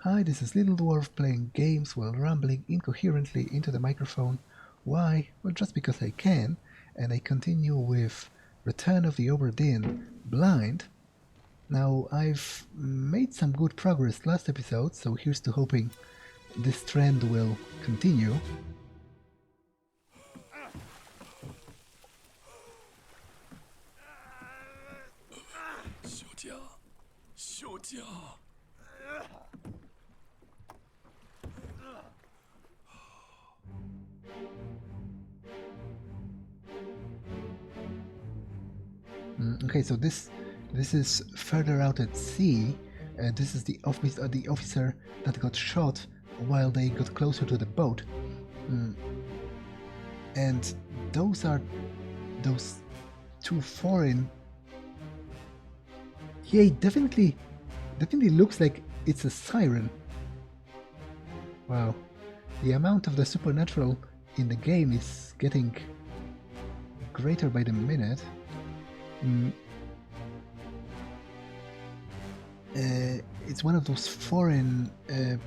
Hi, this is Little Dwarf playing games while rambling incoherently into the microphone. Why? Well, just because I can, and I continue with Return of the Obra Dinn, Blind. Now, I've made some good progress last episode, so here's to hoping this trend will continue. Okay, so this is further out at sea. This is the officer that got shot while they got closer to the boat. And those are those two foreign. Yeah, it definitely looks like it's a siren. Wow, the amount of the supernatural in the game is getting greater by the minute. It's one of those foreign, I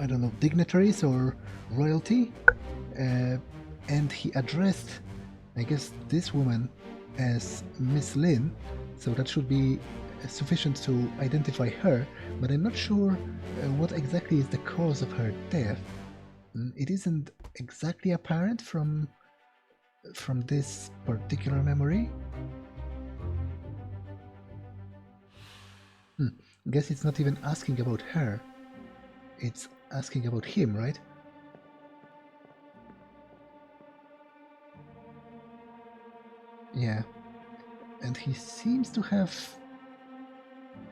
don't know, dignitaries or royalty, and he addressed, I guess, this woman as Miss Lin, so that should be sufficient to identify her, but I'm not sure what exactly is the cause of her death. It isn't exactly apparent from this particular memory. Guess it's not even asking about her. It's asking about him, right? Yeah. And he seems to have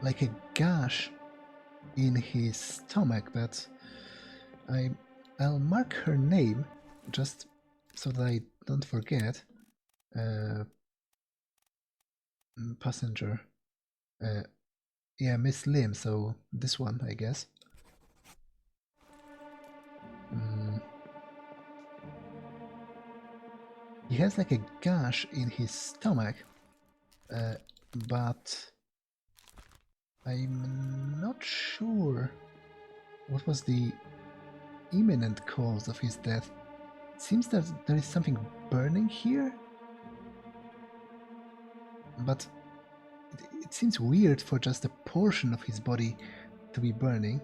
like a gash in his stomach that I'll mark her name just so that I don't forget. Passenger. Yeah, Miss Lim, so this one, I guess. He has like a gash in his stomach, but I'm not sure what was the imminent cause of his death. It seems that there is something burning here, but it seems weird for just a portion of his body to be burning.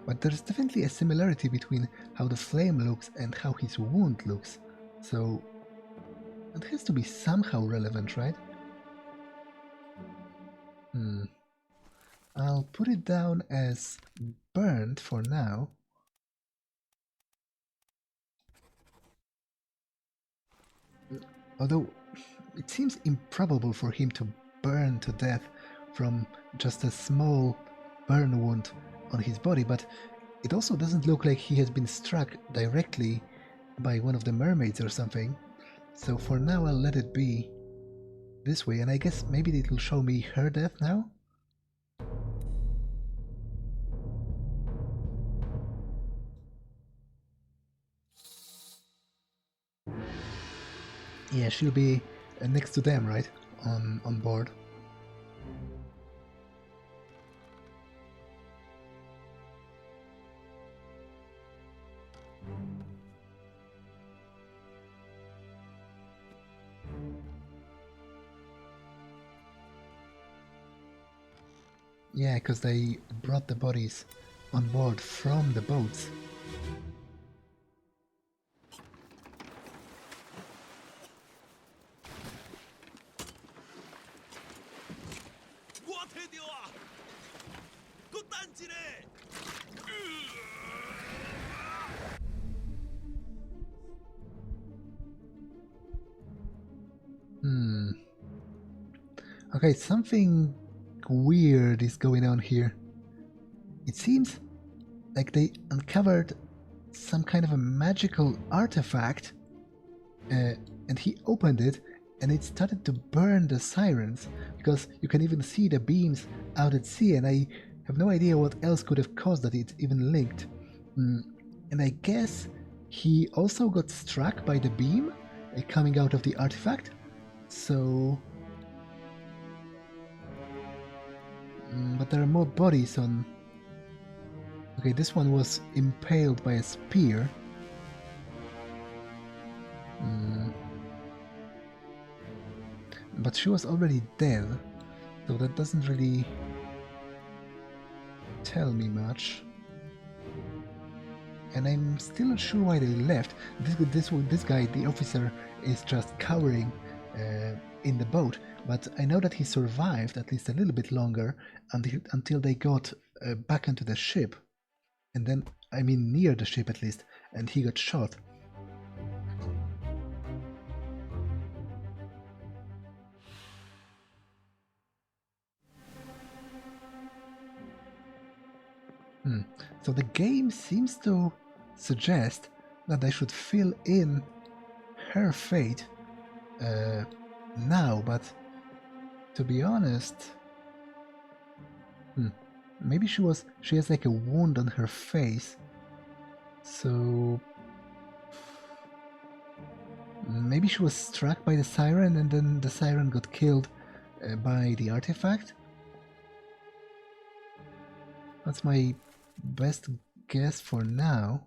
But there's definitely a similarity between how the flame looks and how his wound looks, so it has to be somehow relevant, right? I'll put it down as burned for now. Although it seems improbable for him to burn to death from just a small burn wound on his body, but it also doesn't look like he has been struck directly by one of the mermaids or something. So for now I'll let it be this way, and I guess maybe it'll show me her death now? Yeah, she'll be next to them, right? On board. Yeah, because they brought the bodies on board from the boats. Okay, something weird is going on here. It seems like they uncovered some kind of a magical artifact, and he opened it, and it started to burn the sirens, because you can even see the beams out at sea, and I have no idea what else could have caused that it even linked. And I guess he also got struck by the beam coming out of the artifact. So... but there are more bodies on... Okay, this one was impaled by a spear. But she was already dead, so that doesn't really tell me much. And I'm still not sure why they left. This guy, the officer, is just cowering in the boat, but I know that he survived at least a little bit longer until they got back into the ship. And then, I mean near the ship at least, and he got shot. So the game seems to suggest that I should fill in her fate now, but to be honest, maybe she has like a wound on her face, so maybe she was struck by the siren and then the siren got killed by the artifact. That's my best guess for now.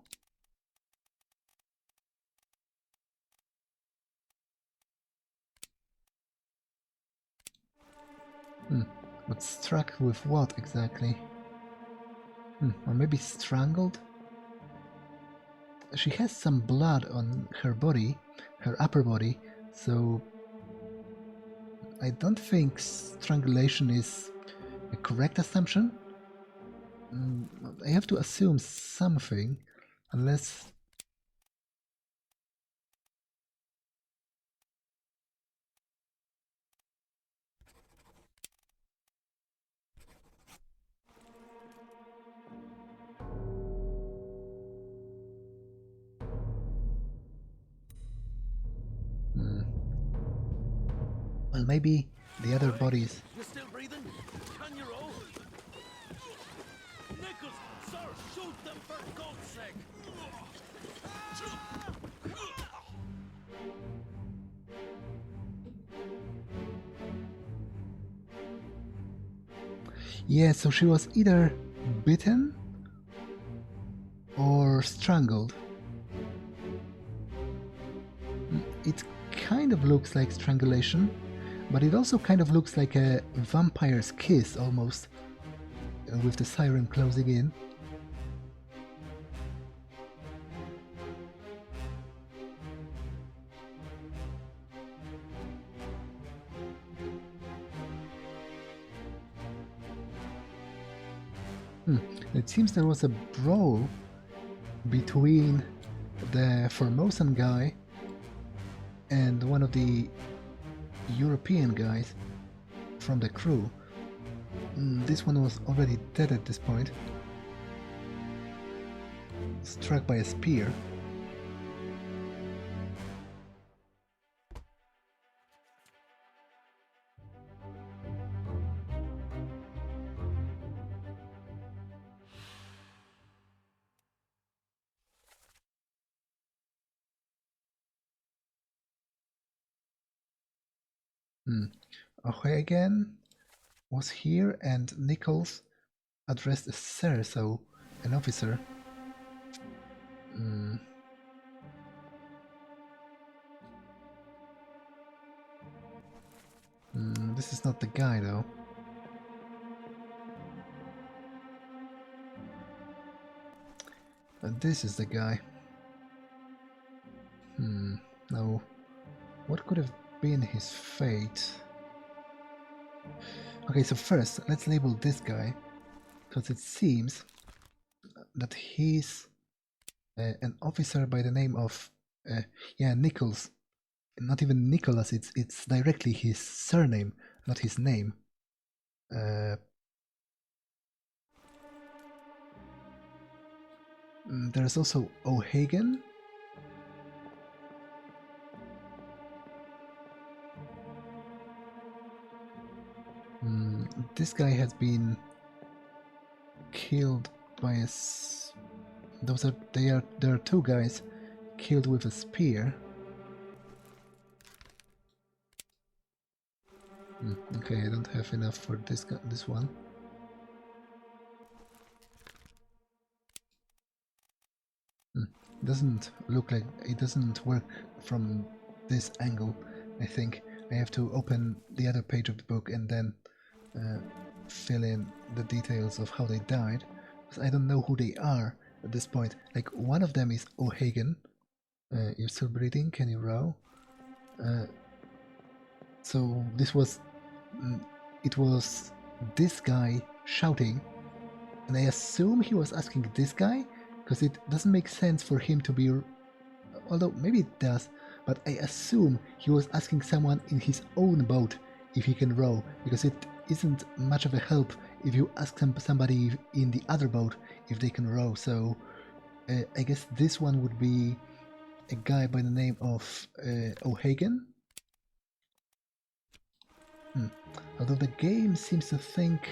But struck with what exactly? Or maybe strangled? She has some blood on her body, her upper body, so I don't think strangulation is a correct assumption. I have to assume something, unless... Well, maybe the other bodies... You still breathing? Can you roll? Nichols, sir, shoot them for God's sake! Yeah, so she was either bitten or strangled. It kind of looks like strangulation, but it also kind of looks like a vampire's kiss almost, with the siren closing in. It seems there was a brawl between the Formosan guy and one of the European guys from the crew. This one was already dead at this point, struck by a spear. Ahoy again was here, and Nichols addressed as Sir, so an officer. This is not the guy though. And this is the guy. Now, what could have been his fate? Okay, so first, let's label this guy, because it seems that he's an officer by the name of, Nichols. Not even Nicholas, it's directly his surname, not his name. There's also O'Hagan. This guy has been killed by there are two guys killed with a spear. Okay, I don't have enough for this one. Doesn't look like it doesn't work from this angle. I think I have to open the other page of the book and then fill in the details of how they died, because I don't know who they are at this point. Like, one of them is O'Hagan. You're still breathing? Can you row? So this was it was this guy shouting, and I assume he was asking this guy, because it doesn't make sense for him to be, although maybe it does, but I assume he was asking someone in his own boat if he can row, because it isn't much of a help if you ask somebody in the other boat if they can row. So I guess this one would be a guy by the name of O'Hagan. Although the game seems to think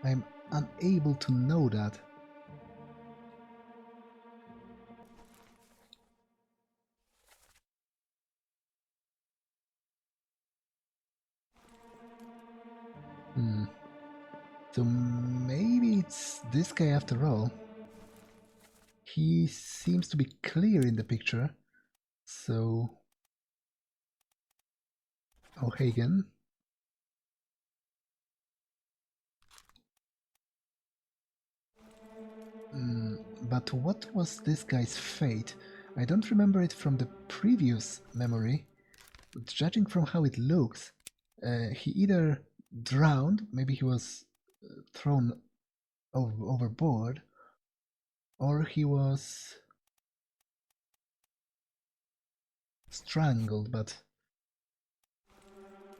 I'm unable to know that. So maybe it's this guy after all. He seems to be clear in the picture. So O'Hagan. But what was this guy's fate? I don't remember it from the previous memory, but judging from how it looks, he either drowned, maybe he was thrown overboard, or he was strangled, but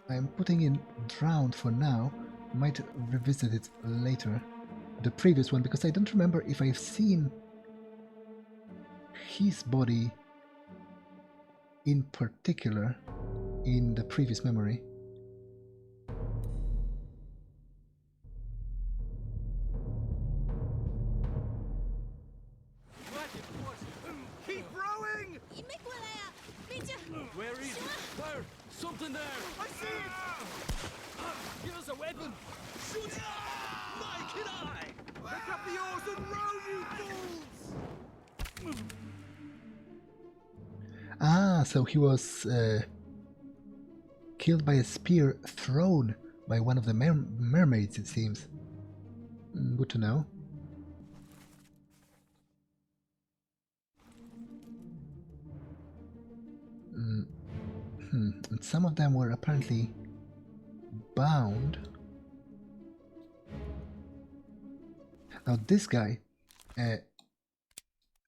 I'm putting in drowned for now. Might revisit it later. The previous one, because I don't remember if I've seen his body in particular in the previous memory. Keep rowing! Where is it? Where? Something there! I see it! Give us a weapon! Shoot it! Mike and I! Pick up the oars and row, you fools! Ah, so he was killed by a spear thrown by one of the mermaids, it seems. Good to know. And some of them were apparently bound. Now this guy,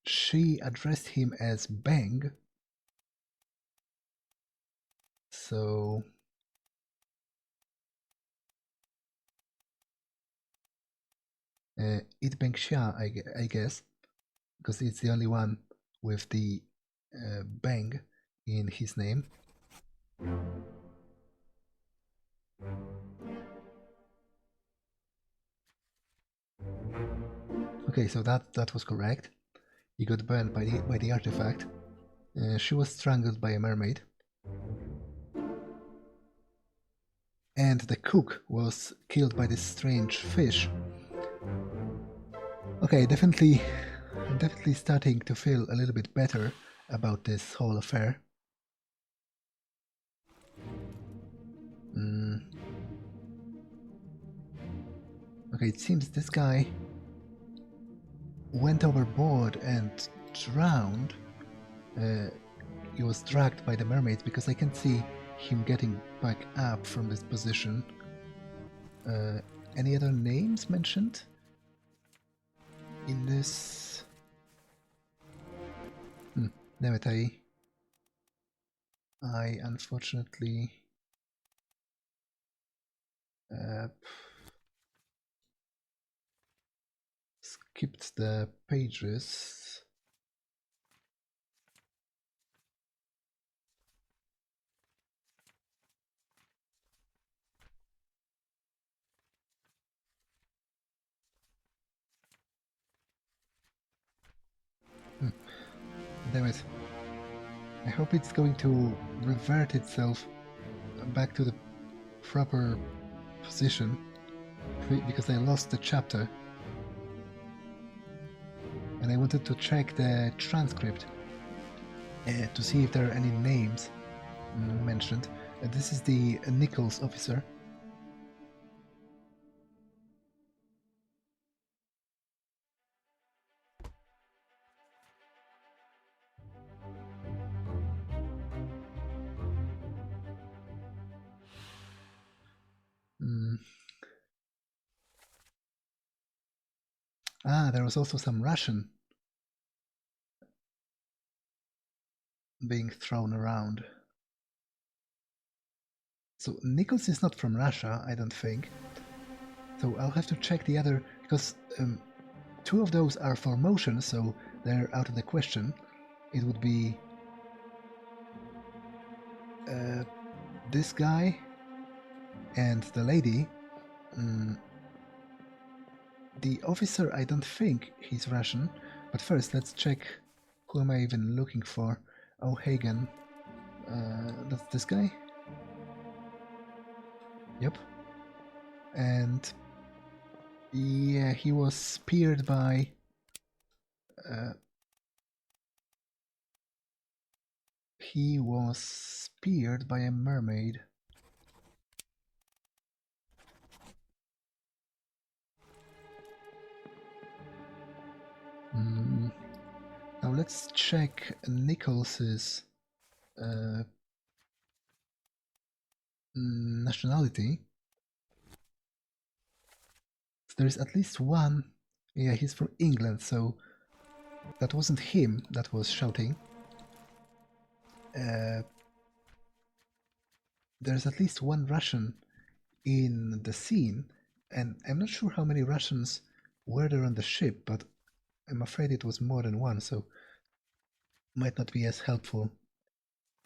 she addressed him as Bang. So it Bang Xia, I guess, because it's the only one with the Bang in his name. Okay, so that was correct. He got burned by the artifact. She was strangled by a mermaid. And the cook was killed by this strange fish. Okay, definitely starting to feel a little bit better about this whole affair. Okay, it seems this guy went overboard and drowned. He was dragged by the mermaids, because I can see him getting back up from this position. Any other names mentioned in this? Damn it, I unfortunately skipped the pages. damn it. I hope it's going to revert itself back to the proper position, because I lost the chapter. And I wanted to check the transcript to see if there are any names mentioned. This is the Nichols officer. Ah, there was also some Russian being thrown around. So Nichols is not from Russia, I don't think. So I'll have to check the other, because two of those are for motion, so they're out of the question. It would be this guy and the lady. The officer, I don't think he's Russian, but first let's check who am I even looking for. O'Hagan. That's this guy? Yep. And yeah, he was speared by a mermaid. Now let's check Nichols's nationality. So there's at least one. Yeah, he's from England, so that wasn't him that was shouting. There's at least one Russian in the scene, and I'm not sure how many Russians were there on the ship, but I'm afraid it was more than one, so might not be as helpful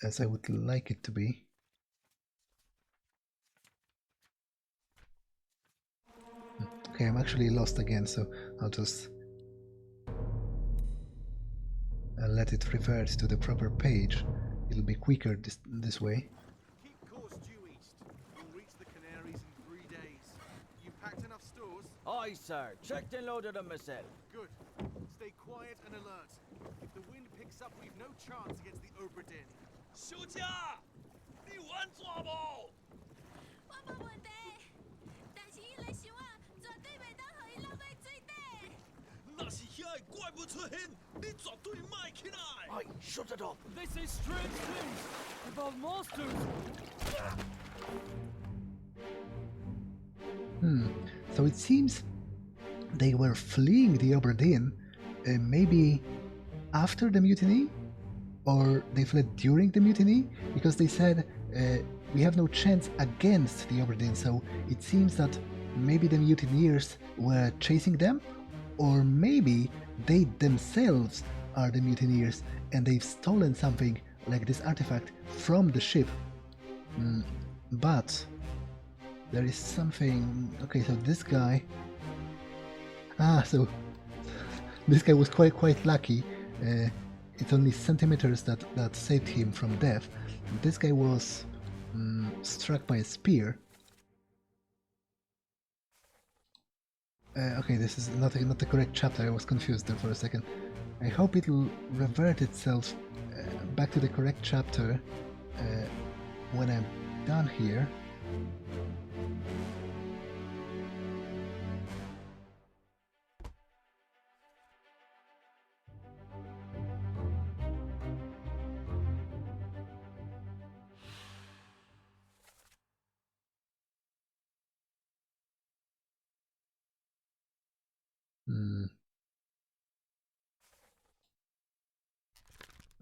as I would like it to be. Okay, I'm actually lost again, so I'll just let it revert to the proper page. It'll be quicker this way. Keep course due east. You'll reach the Canaries in 3 days. You packed enough stores? Aye, sir. Checked and loaded them myself. Good. Stay quiet and alert. If the wind picks up, we've no chance against the Obra Dinn. 休假，你玩抓不？我冇问题，但是伊来想啊，绝对袂当互伊落在水底。那是遐个怪物出现，你绝对卖起来。Aye, shut it up. They say strange things about monsters. So it seems they were fleeing the Obra Dinn, maybe after the mutiny, or they fled during the mutiny, because they said we have no chance against the Obra Dinn. So it seems that maybe the mutineers were chasing them, or maybe they themselves are the mutineers and they've stolen something like this artifact from the ship. But there is something. Okay, so this guy. So this guy was quite lucky. It's only centimeters that saved him from death. This guy was struck by a spear. Okay, this is not the correct chapter. I was confused there for a second. I hope it'll revert itself back to the correct chapter when I'm done here.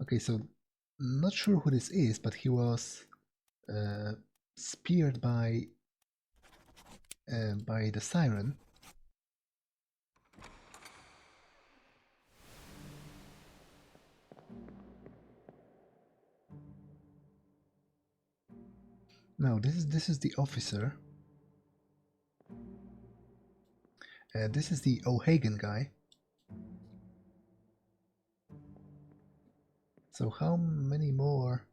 Okay, so not sure who this is, but he was speared by the siren. No, this is the officer. This is the O'Hagan guy. So how many more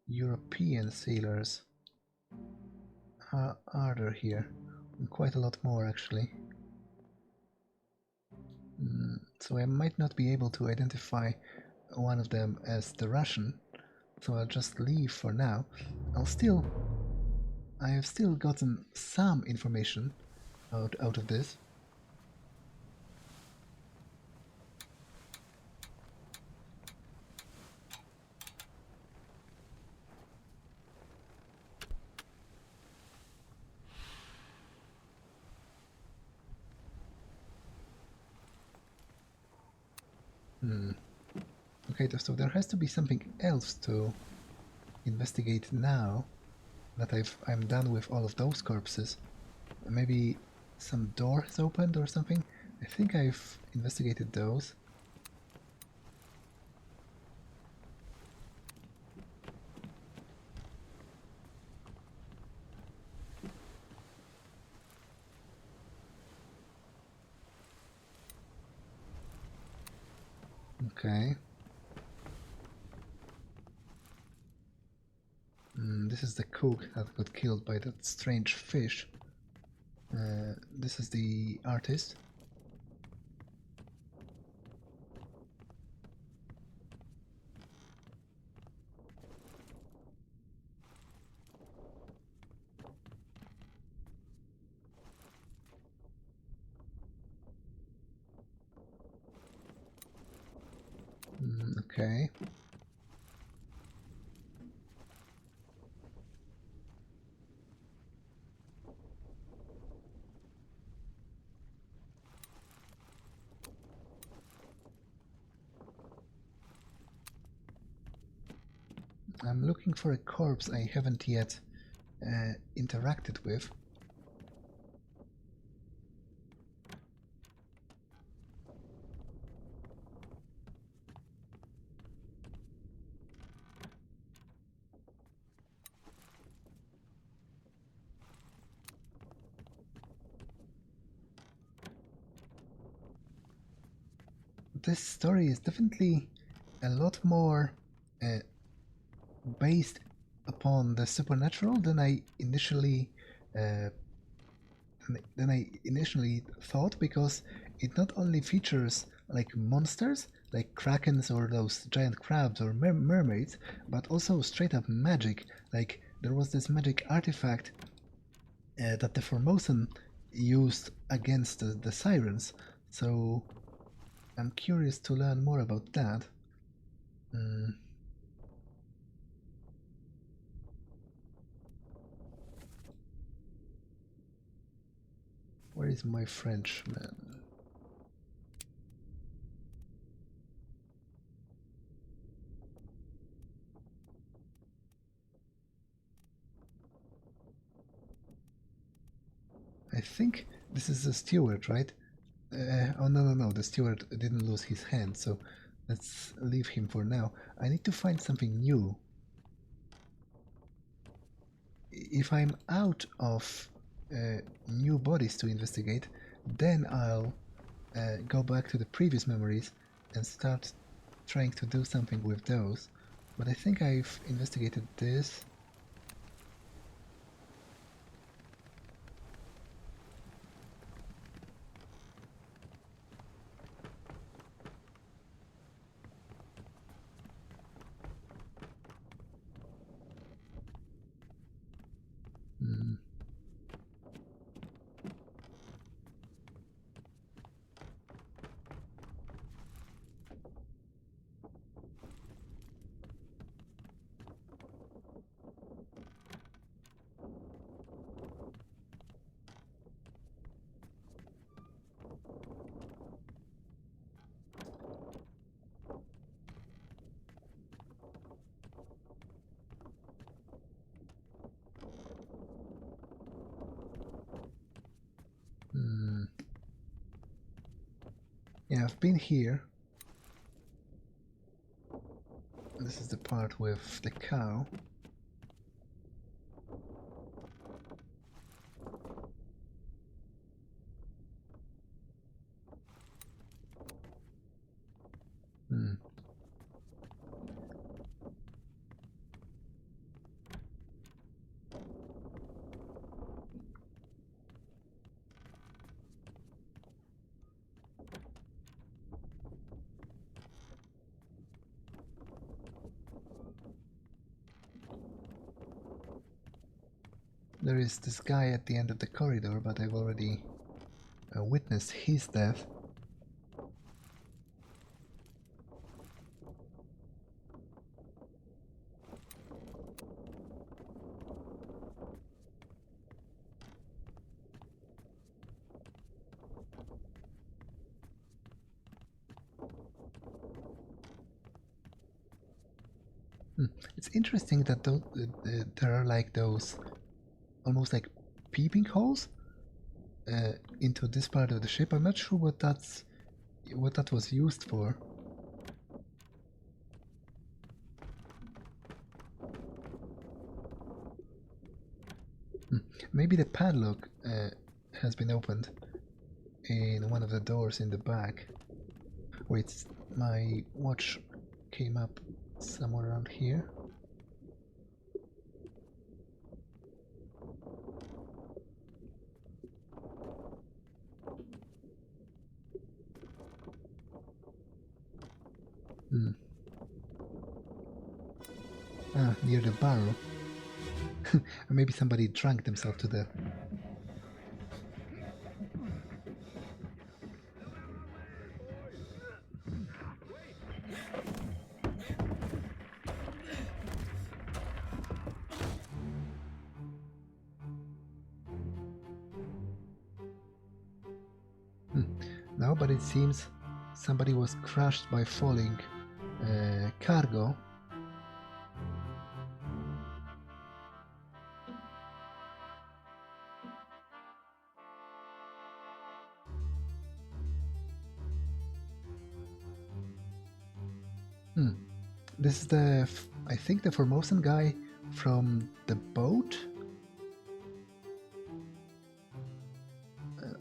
European sailors are there here? Quite a lot more, actually. So I might not be able to identify one of them as the Russian, so I'll just leave for now. I have still gotten some information out of this. Okay, so there has to be something else to investigate now that I'm done with all of those corpses. Maybe some door has opened or something? I think I've investigated those. Okay. This is the cook that got killed by that strange fish. This is the artist. Okay. I'm looking for a corpse I haven't yet interacted with. This story is definitely a lot more based upon the supernatural than I initially thought, because it not only features like monsters like krakens or those giant crabs or mermaids, but also straight up magic. Like there was this magic artifact that the Formosan used against the sirens. So I'm curious to learn more about that. Where is my Frenchman? I think this is the steward, right? Oh, no, the steward didn't lose his hand, so let's leave him for now. I need to find something new. If I'm out of new bodies to investigate, then I'll go back to the previous memories and start trying to do something with those. But I think I've investigated this. Yeah, I've been here. This is the part with the cow. There is this guy at the end of the corridor, but I've already witnessed his death. It's interesting that there are like those almost like peeping holes into this part of the ship. I'm not sure what that was used for. Maybe the padlock has been opened in one of the doors in the back. Wait, my watch came up somewhere around here. Near the barrel. Or maybe somebody drank themselves to death. No, but it seems somebody was crushed by falling cargo. This is I think the Formosan guy from the boat?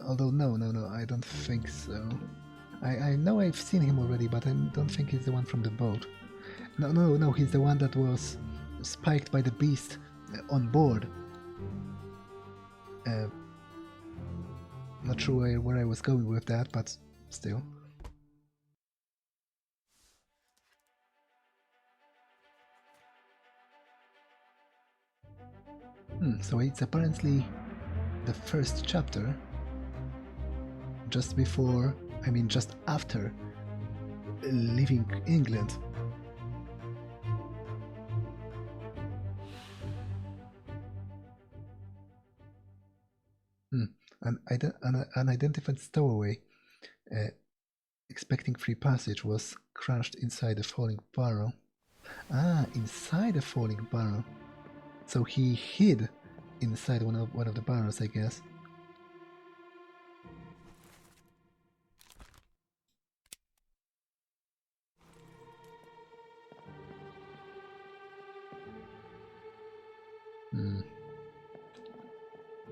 Although no, I don't think so. I know I've seen him already, but I don't think he's the one from the boat. No, he's the one that was spiked by the beast on board. Not sure where I was going with that, but still. So it's apparently the first chapter, just after leaving England. An unidentified stowaway expecting free passage was crushed inside a falling barrel. Inside a falling barrel. So he hid inside one of the barrels, I guess.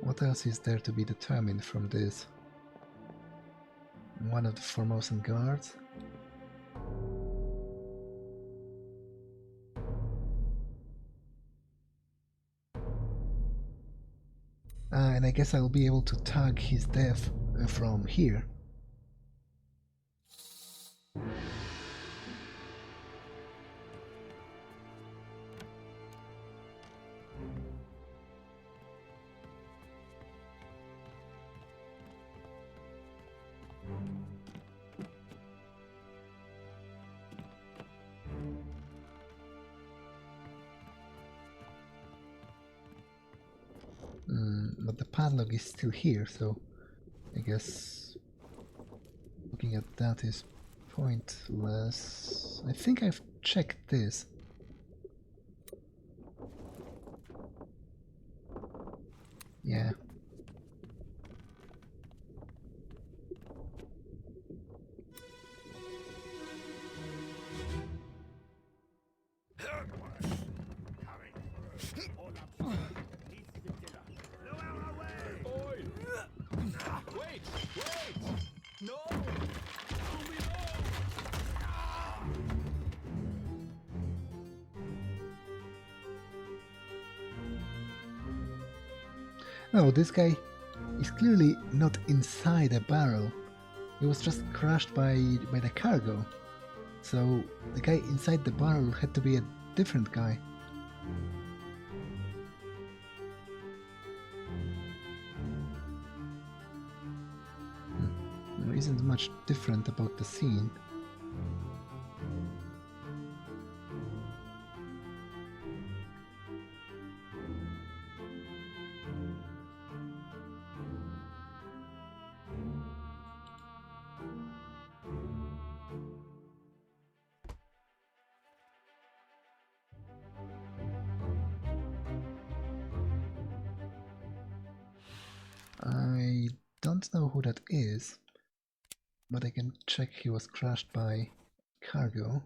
What else is there to be determined from this? One of the Formosan guards? And I guess I'll be able to tag his death from here. But the padlock is still here, so I guess looking at that is pointless. I think I've checked this. Yeah. No, this guy is clearly not inside a barrel. He was just crushed by the cargo. So the guy inside the barrel had to be a different guy. isn't much different about the scene. I don't know who that is, but I can check he was crushed by cargo.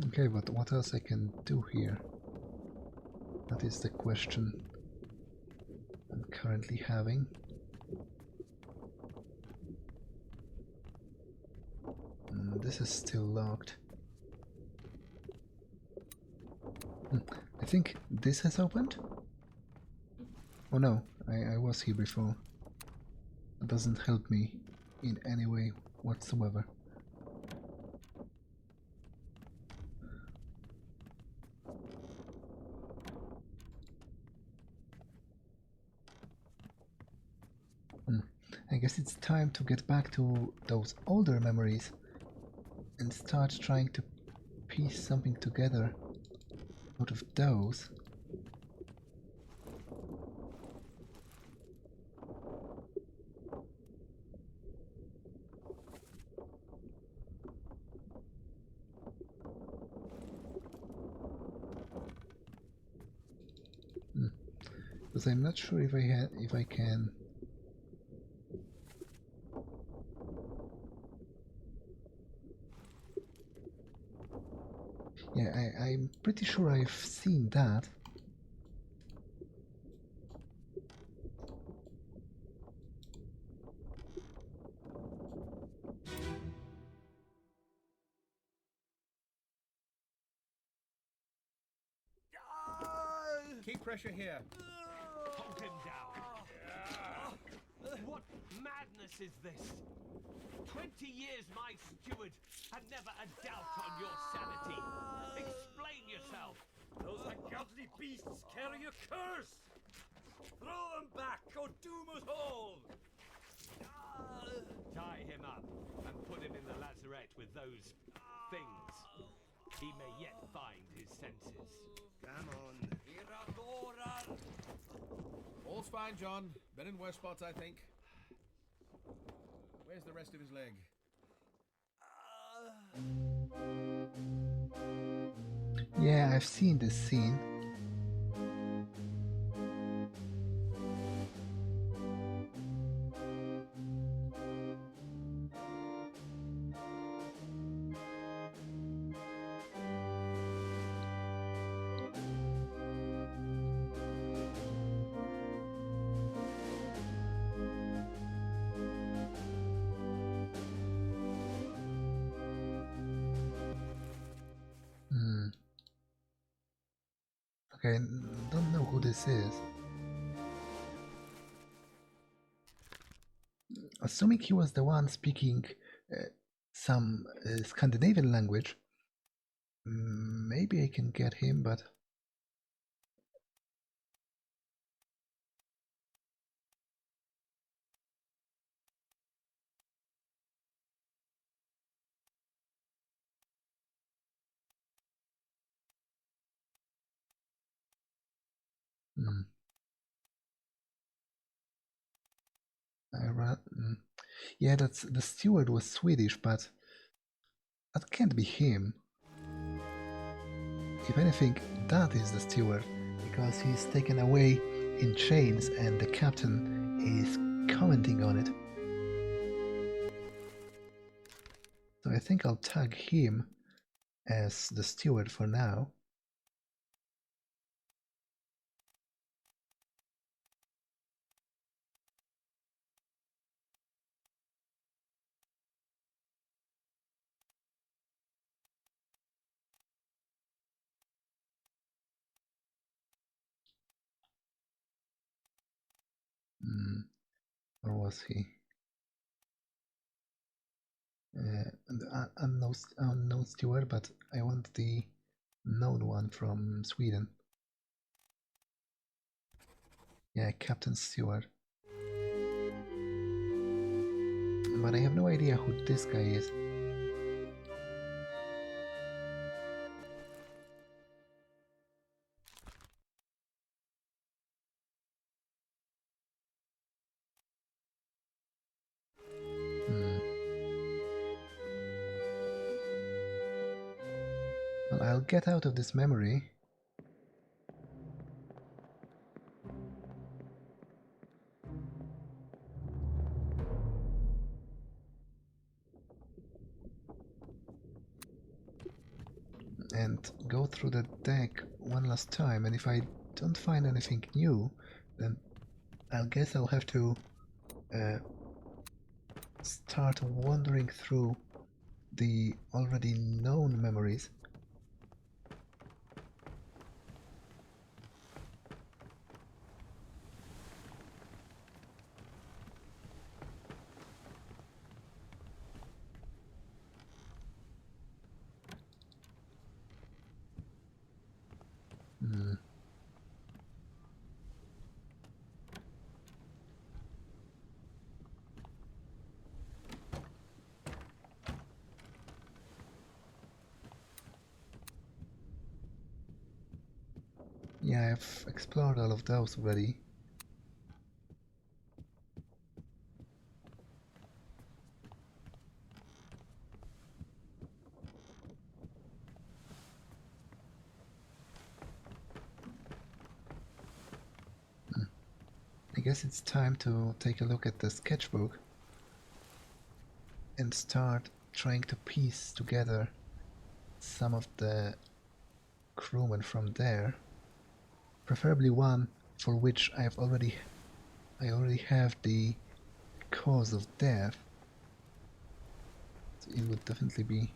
Okay, but what else I can do here? That is the question I'm currently having. This is still locked. I think this has opened? Oh no, I was here before. That doesn't help me in any way whatsoever. I guess it's time to get back to those older memories and start trying to piece something together out of those. Because I'm not sure if I can. Yeah, I'm pretty sure I've seen that. Keep pressure here. Hold him down. What madness is this? 20 years my steward had never a doubt on your sanity. Explain yourself. Those ungodly beasts carry a curse! Throw them back or doom us all! Tie him up and put him in the lazarette with those things. He may yet find his senses. Come on. All's fine, John. Been in worse spots, I think. Where's the rest of his leg? Yeah, I've seen this scene. Okay, don't know who this is. Assuming he was the one speaking some Scandinavian language, maybe I can get him, but yeah, that's the steward was Swedish, but that can't be him. If anything, that is the steward, because he's taken away in chains and the captain is commenting on it. So I think I'll tag him as the steward for now. Or was he? Unknown steward, but I want the known one from Sweden. Yeah, Captain Stewart. But I have no idea who this guy is. Well, I'll get out of this memory. And go through the deck one last time, and if I don't find anything new, then I guess I'll have to start wandering through the already known memories. Yeah, I've explored all of those already. I guess it's time to take a look at the sketchbook and start trying to piece together some of the crewmen from there. Preferably one for which I already have the cause of death. So it would definitely be...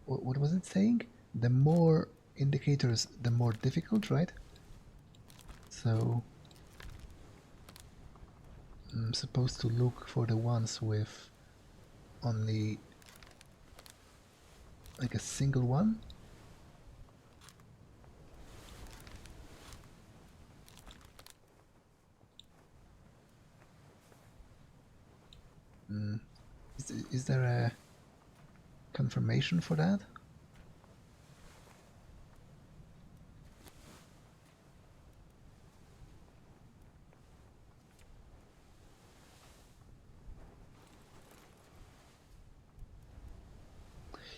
What was it saying? The more indicators, the more difficult, right? So I'm supposed to look for the ones with only like a single one. Is there a confirmation for that?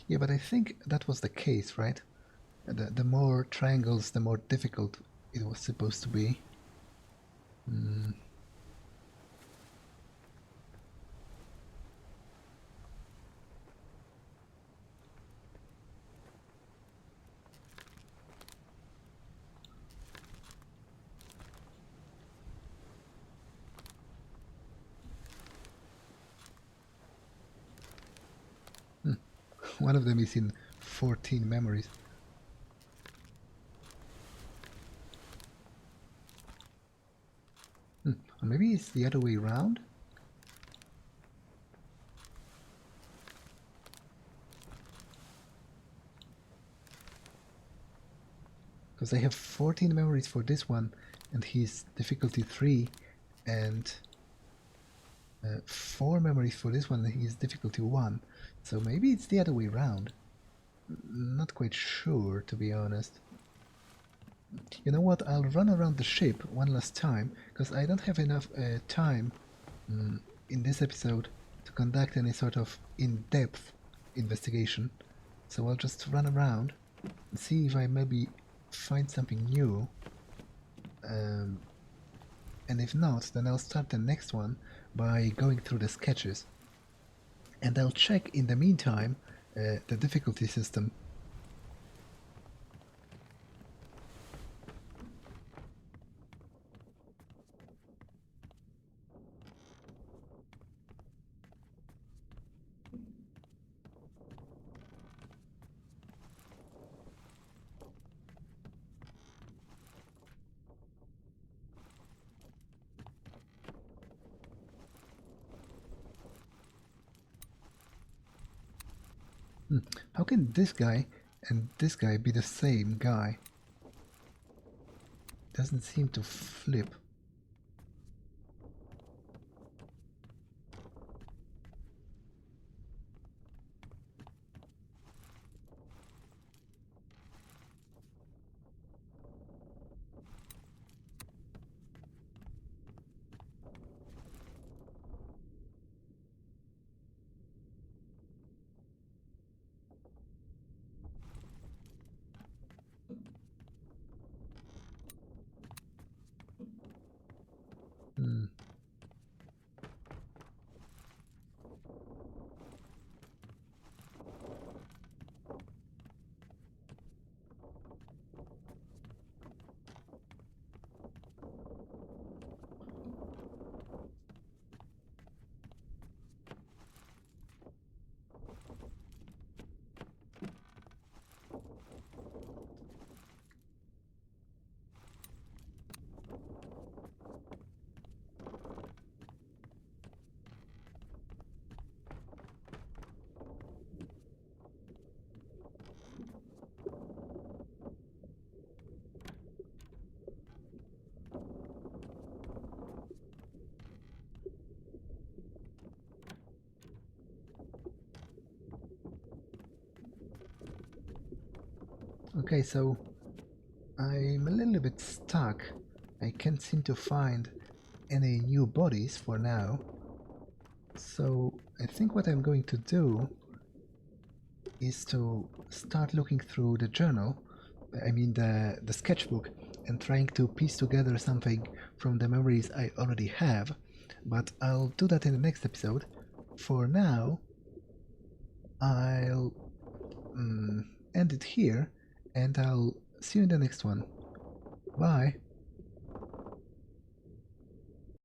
Yeah, but I think that was the case, right? The more triangles, the more difficult it was supposed to be. One of them is in 14 memories. Or maybe it's the other way around? Because I have 14 memories for this one, and he's difficulty 3, and 4 memories for this one, and he's difficulty 1. So maybe it's the other way around. Not quite sure, to be honest. You know what, I'll run around the ship one last time, because I don't have enough time in this episode to conduct any sort of in-depth investigation. So I'll just run around and see if I maybe find something new. And if not, then I'll start the next one by going through the sketches. And I'll check in the meantime the difficulty system. How can this guy and this guy be the same guy? Doesn't seem to flip. Hmm. Okay, so I'm a little bit stuck. I can't seem to find any new bodies for now. So I think what I'm going to do is to start looking through the journal, I mean the sketchbook, and trying to piece together something from the memories I already have. But I'll do that in the next episode. For now, I'll end it here, and I'll see you in the next one. Bye!